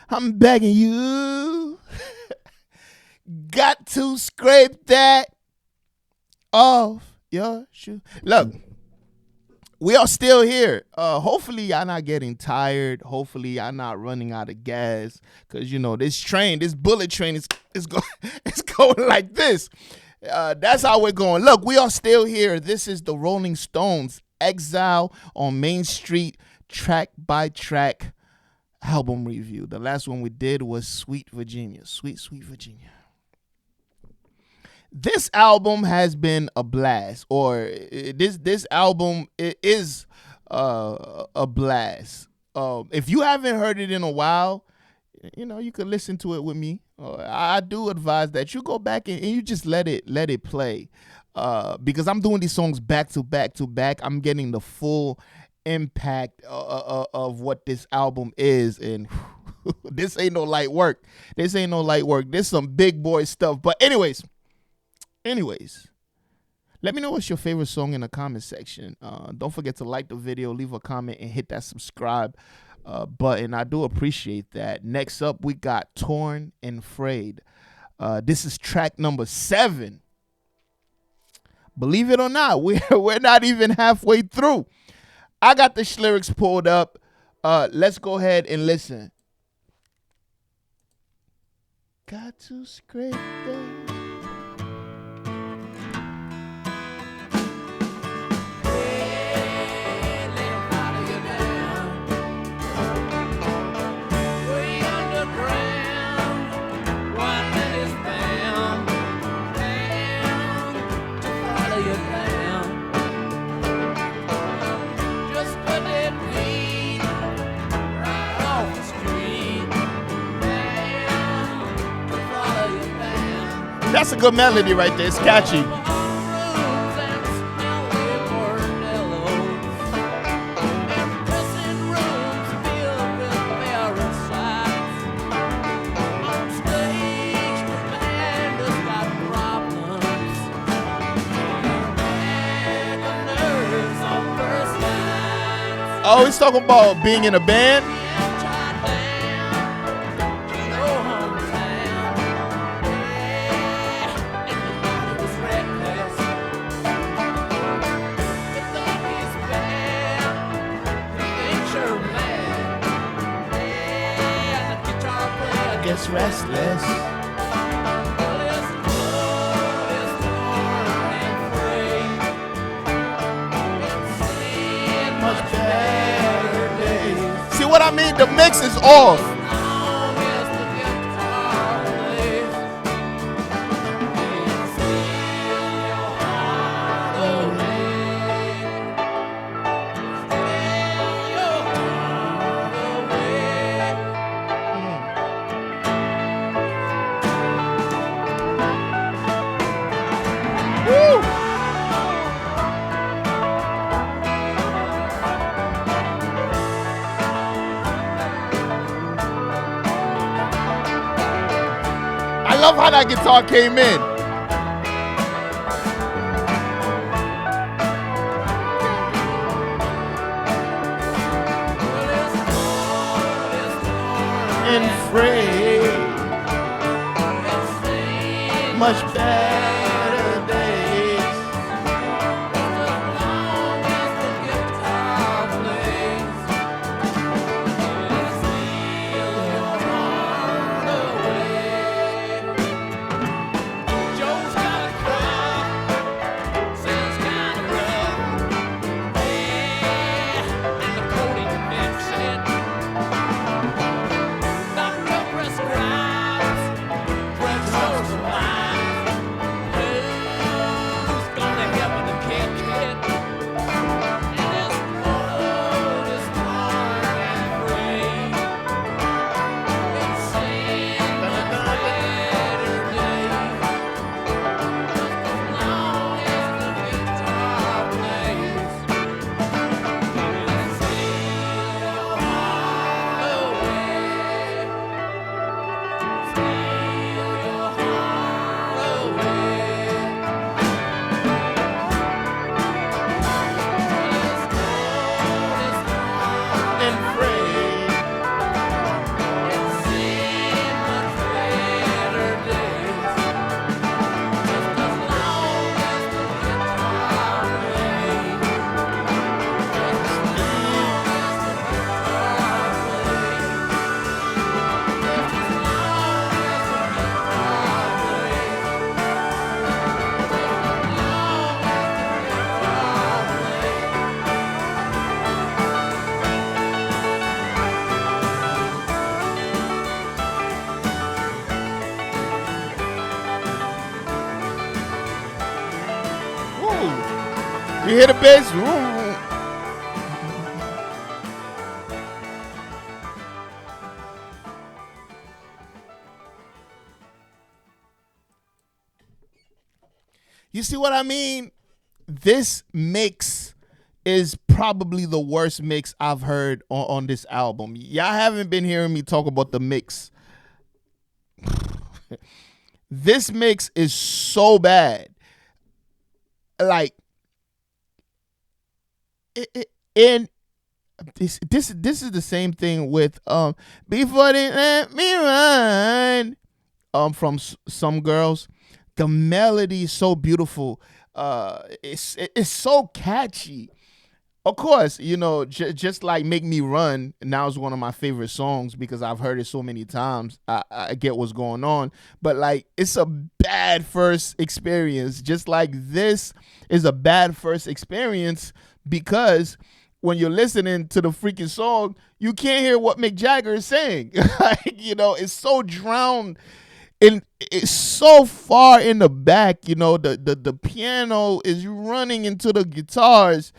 I'm begging you. Got to scrape that off your shoe. Look, we are still here. Hopefully y'all not getting tired. Hopefully y'all not running out of gas. Cause you know this train, this bullet train is going it's going like this. That's how we're going. Look, we are still here. This is the Rolling Stones, Exile on Main Street, track by track album review. The last one we did was Sweet Virginia. Sweet Virginia. This album has been a blast, or this album is a blast. If you haven't heard it in a while, you know you could listen to it with me. I do advise that you go back and you just let it play, because I'm doing these songs back to back to back. I'm getting the full impact of what this album is, and this ain't no light work. This ain't no light work. This some big boy stuff. But anyways, let me know what's your favorite song in the comment section. Don't forget to like the video, leave a comment, and hit that subscribe button. I do appreciate that. Next up, we got Torn and Frayed. This is track number 7. Believe it or not, we're not even halfway through. I got the lyrics pulled up. Let's go ahead and listen. Got to scrape that. That's a good melody right there. It's catchy. Oh, he's talking about being in a band? Gets restless. Much better days. See what I mean? The mix is off. I love how that guitar came in. And Frayed, much better days. You hear the bass? Ooh. You see what I mean? This mix is probably the worst mix I've heard on this album. Y'all haven't been hearing me talk about the mix. This mix is so bad. Like, and this is the same thing with before they let me run from some girls. The melody is so beautiful. It's so catchy. Of course, just like "Make Me Run" now is one of my favorite songs because I've heard it so many times. I get what's going on, but like it's a bad first experience. Just like this is a bad first experience because when you're listening to the freaking song, you can't hear what Mick Jagger is saying. Like, it's so drowned. And it's so far in the back, the piano is running into the guitars.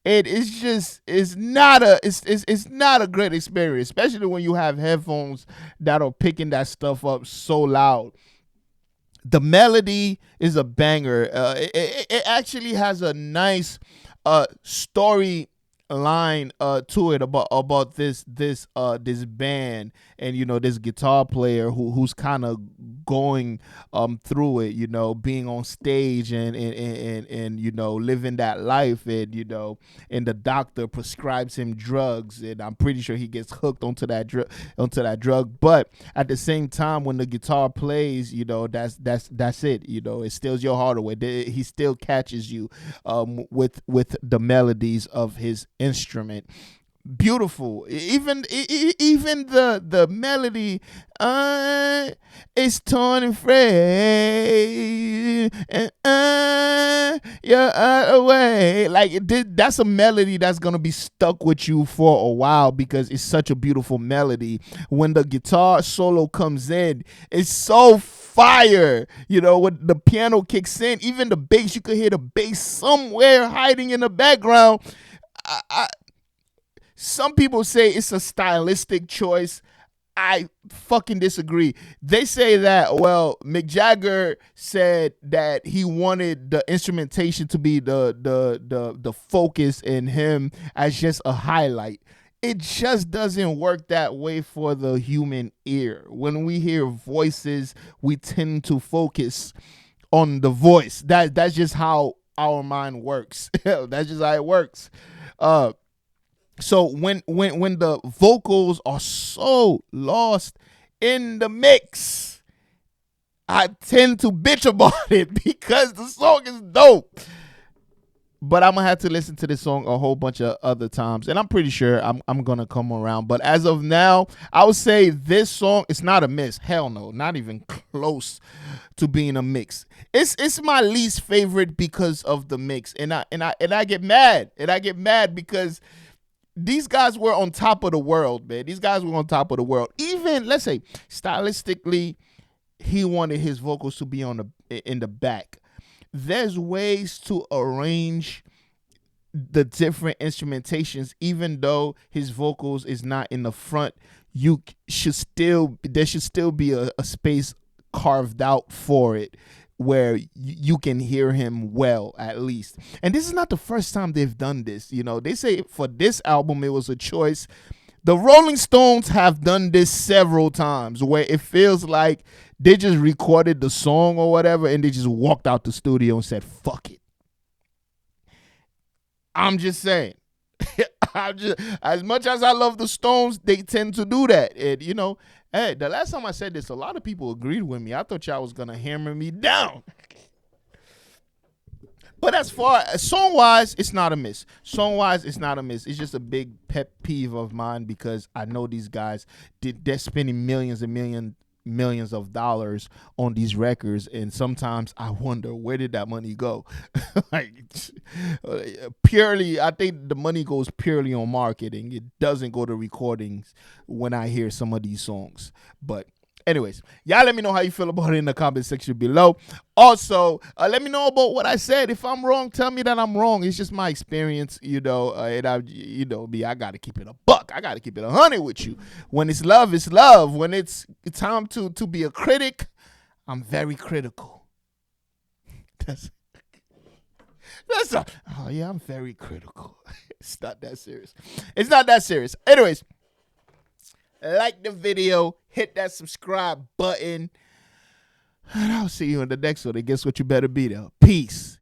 And it's not a great experience, especially when you have headphones that are picking that stuff up so loud. The melody is a banger. It actually has a nice story line to it about this band and this guitar player who's kind of going through it, being on stage and living that life, and the doctor prescribes him drugs, and I'm pretty sure he gets hooked onto that drug, but at the same time when the guitar plays, that's it, it steals your heart away. He still catches you with the melodies of his instrument. Beautiful. Even the melody is torn and frayed, and you're away. Like that's a melody that's gonna be stuck with you for a while because it's such a beautiful melody. When the guitar solo comes in, it's so fire. When the piano kicks in, even the bass, you could hear the bass somewhere hiding in the background. Some people say it's a stylistic choice. I fucking disagree. They say that, well, Mick Jagger said that he wanted the instrumentation to be the focus in him as just a highlight. It just doesn't work that way for the human ear. When we hear voices, we tend to focus on the voice. That's just how our mind works. That's just how it works. So when the vocals are so lost in the mix, I tend to bitch about it because the song is dope. But I'm gonna have to listen to this song a whole bunch of other times, and I'm pretty sure I'm gonna come around. But as of now, I would say this song is not a miss. Hell no, not even close to being a mix. It's my least favorite because of the mix, and I get mad, because these guys were on top of the world, man. These guys were on top of the world. Even, let's say, stylistically, he wanted his vocals to be in the back. There's ways to arrange the different instrumentations, even though his vocals is not in the front. There should still be a space carved out for it where you can hear him well, at least. And this is not the first time they've done this. They say for this album it was a choice. The Rolling Stones have done this several times where it feels like they just recorded the song or whatever and they just walked out the studio and said, fuck it. I'm just saying. As much as I love the Stones, they tend to do that. And, hey, the last time I said this, a lot of people agreed with me. I thought y'all was going to hammer me down. But as far as song-wise, it's not a miss. It's just a big pet peeve of mine because I know these guys, they're spending millions and millions of dollars on these records, and sometimes I wonder, where did that money go? Like, purely, I think the money goes purely on marketing. It doesn't go to recordings when I hear some of these songs. But Anyways, y'all let me know how you feel about it in the comment section below. Also, let me know about what I said. If I'm wrong, tell me that I'm wrong. It's just my experience, and I gotta keep it a buck. I gotta keep it 100 with you. When it's love, it's love. When it's time to be a critic, I'm very critical. I'm very critical. It's not that serious. It's not that serious. Anyways, like the video, hit that subscribe button, and I'll see you in the next one. And guess what? You better be there. Peace.